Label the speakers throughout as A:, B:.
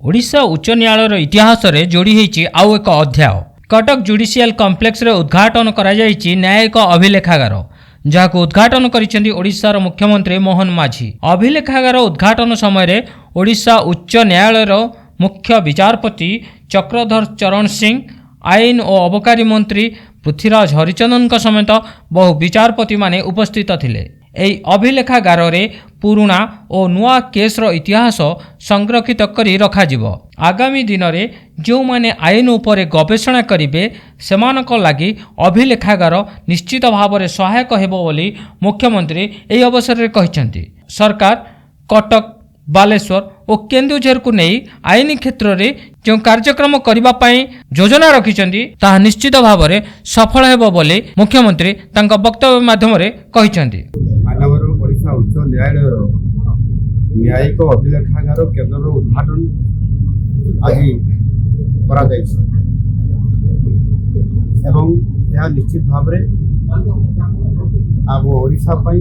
A: ओडिशा उच्च न्यायालयर इतिहास रे जोड़ी होईची आउ एक अध्याय। कटक जुडिशियल कॉम्प्लेक्स रे उद्घाटन करा जायछि न्यायिक अभिलेखागार, जहां उद्घाटन करिसेंती ओडिशार मुख्यमंत्री मोहन माझी। अभिलेखागार उद्घाटन समय ओडिशा उच्च न्यायालयर मुख्य विचारपति चक्रधर चरण सिंह, आईन और अबकारी मंत्री पृथ्वीराज हरिचंदन समेत बहु विचारपति माने उपस्थित थिले। एही अभिलेखागार रे पुराणा और नुआ केसर इतिहास संरक्षित करी रखाजिबो। आगामी दिन में जो माने आईन उपरे गवेषणा करिवे सेमानक लागि अभिलेखागार निश्चित भाव में सहायक हेबो बोली मुख्यमंत्री एही अवसर में कहिसेंती। सरकार कटक, बालेश्वर और केन्दुझर को नहीं आईन क्षेत्र में जो कार्यक्रम करबा पई योजना रखिसेंती ताहा निश्चित भाव में सफल हेबो बोली मुख्यमंत्री तांका वक्तव्य माध्यम रे कहिसेंती।
B: मानवर ओडिशा उच्च न्यायालय न्यायिक अभिलेखागार केन्द्र उद्घाटन आज करा जायछि एवं यह निश्चित भाव में आम ओडिशा पई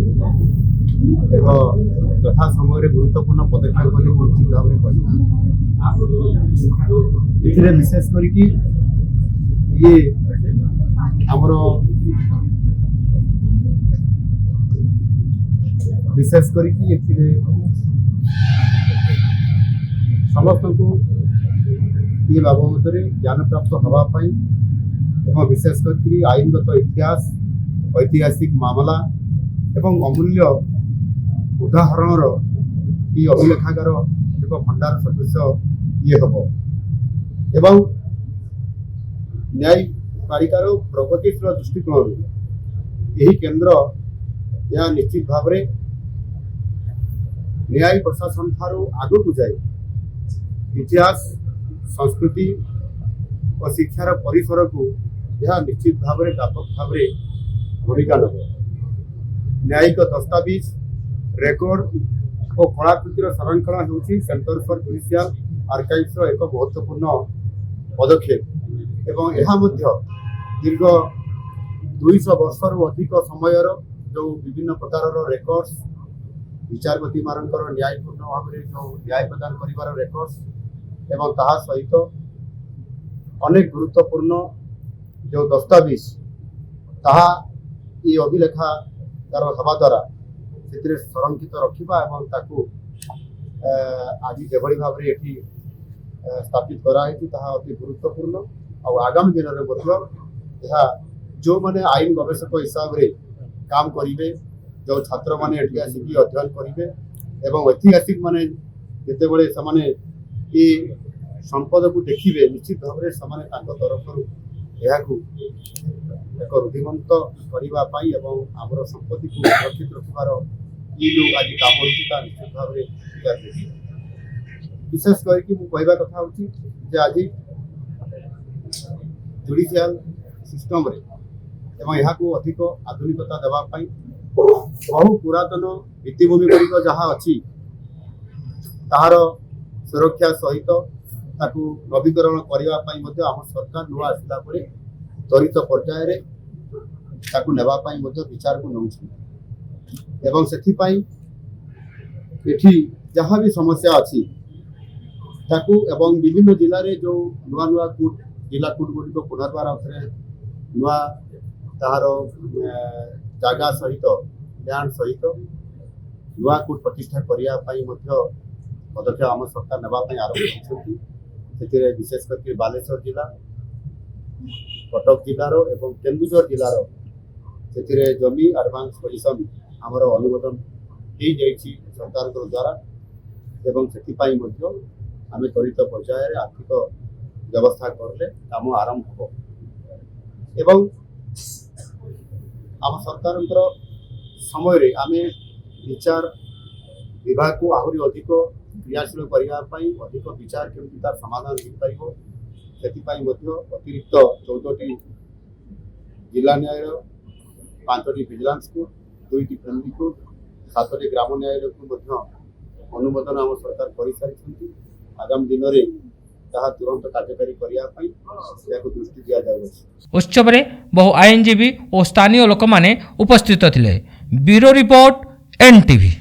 B: एक यथा समय गुरुत्वपूर्ण पदक्षेप बोली निश्चित भाव में विशेष करके ये आमर विशेष करके समस्त को ये बाबद ज्ञान प्राप्त होगापाई एवं विशेष करके आईनगत इतिहास, ऐतिहासिक मामला एवं अमूल्य उदाहरण ये अभिलेखागार एक भंडार सदृश ये हम एवं न्यायपालिकार प्रगतिशील दृष्टिकोण यही केन्द्र यह निश्चित भाव में न्याय प्रशासन ठारू आगु को जाए इतिहास, संस्कृति और शिक्षार परिसर को यह निश्चित भाव में व्यापक भाव में भूमिका नब। न्यायिक दस्तावेज, रेकर्ड और कलाकृतिर संरक्षण होउछि सेंटर फॉर जुडिशियल आर्काइव्स एक महत्वपूर्ण पदक्षेप एवं यह दीर्घ 200 वर्षर अधिक समय जो विभिन्न प्रकार रेकर्ड्स विचारपति मानकर न्यायपूर्ण भाव में जो न्याय प्रदान कर रेकर्ड्स एवं ताहा सहित अनेक गुरुत्वपूर्ण जो दस्तावेज ताहा ये अभिलेखागार हवा द्वारा से संरक्षित रखा एवं ताकू आज जेभली भाव में ये स्थापित कराई अति गुरुत्वपूर्ण और आगामी दिन में जो मैंने आईन गवेषक हिसाब से काम करेंगे, जो छात्र मैंने आसिक अध्ययन करेंगे एवं ऐतिहासिक माने जितेबले से ये संपद को देखिए निश्चित भाव में से तरफ एक रुधिमंत करने एवं आमर संपत्ति को सुरक्षित रखार ये जो आज काम होता निश्चित भाव में विशेष करके कहवा कथा हूँ आज जुडिशियल सिस्टम रे एवं यहाँ को अधिक आधुनिकता देवाई बहु पुरातन भित्तिभूमि गुड़िक जहाँ अच्छी ताहार सुरक्षा सहित ताकू नवीकरण करने आम सरकार नुआ आसला त्वरित पर्यायर ताकू नेबापाई विचार को नौ एवं से जहाँ भी समस्या अच्छी ताकू एवं विभिन्न जिले में जो नुआ नुआ कोर्ट जिला कोर्ट गुड़िक पुनर्बार नुआ ताहार जगह सहित लैंड सहित नुआ कोर्ट प्रतिष्ठा करने पदक्षेप आम सरकार नापी आरंभ कर विशेष करके बालेश्वर जिला, कटक जिलार एवं केन्दुझर जिलार से जमी एडवांस पोजिशन आमर अनुमोदन हो जाइए सरकार द्वारा एवं से आम त्वरित पर्यायर आर्थिक व्यवस्था करले काम आरंभ हो एवं आम सरकार समय आम विचार विभाग को आहरी अधिक क्रियाशील करने अधिक विचार केमती तार समाधान हो पार से अतिरिक्त 14टी जिला न्यायालय, 5टी विजिलेंस कोर्ट, 2टी फैमिली कोर्ट, 7टी ग्राम न्यायालय को अनुमोदन आम सरकार कर सारी आगामी दिन में तुरंत कार्यकारी करने दृष्टि दि जाऊँगी।
A: उत्सव में बहु आईनजीवी और स्थानीय लोक माने उपस्थित थिले। Bureau report, NTV।